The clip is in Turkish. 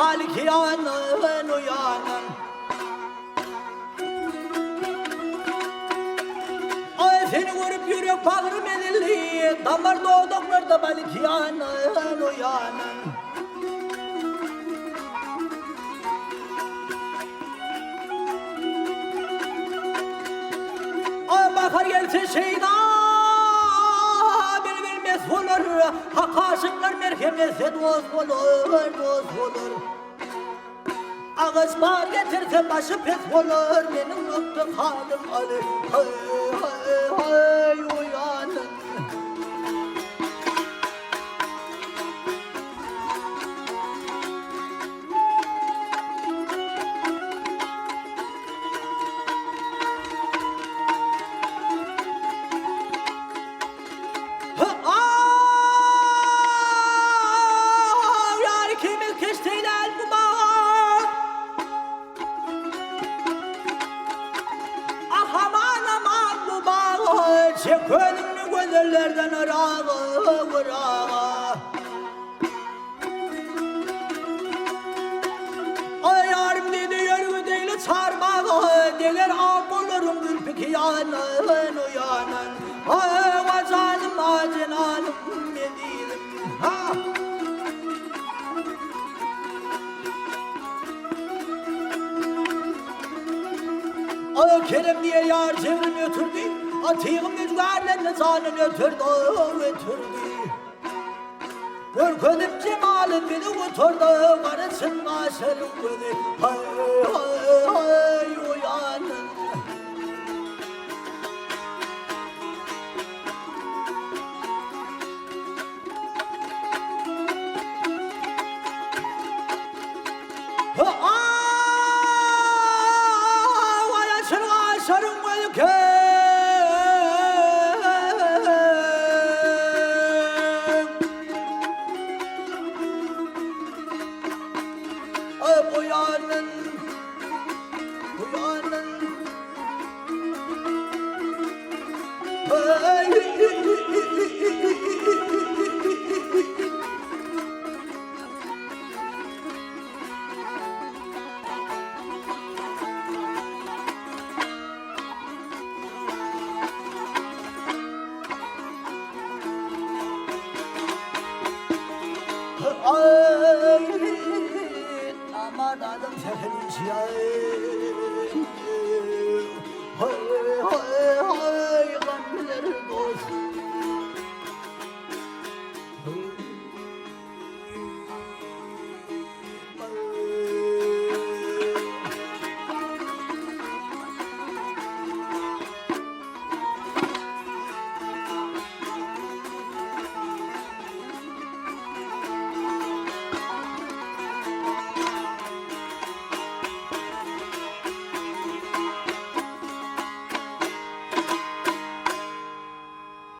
Halik yanan uyanan Ay seni görüp yürek bağrım edildi Damar doğduklarda balik yanan uyanan Ay bakar gelse şeyda bilmez olur Hak aşıklar merhemetse dost olur dost olur Ağız var getirse başı pes olur benim yoktu halim Ali hay hay hay uyanın Çekönümlü gözlerden arağı vırağı Ay yarım dedi yörgü değil çarmığı Deler ağ olurum gülpeki yanın uyanın Ay vacanım acinanım medirim ha Ay Kerem diye yar çevrim götürdü Atığım rüzgarlarla zanın ötürdü Görkönüm cemalin beni oturdu Varısın aşırım beni Hay hay hay uyanın Varısın aşırım beni Aman adam senin şey hay hay hay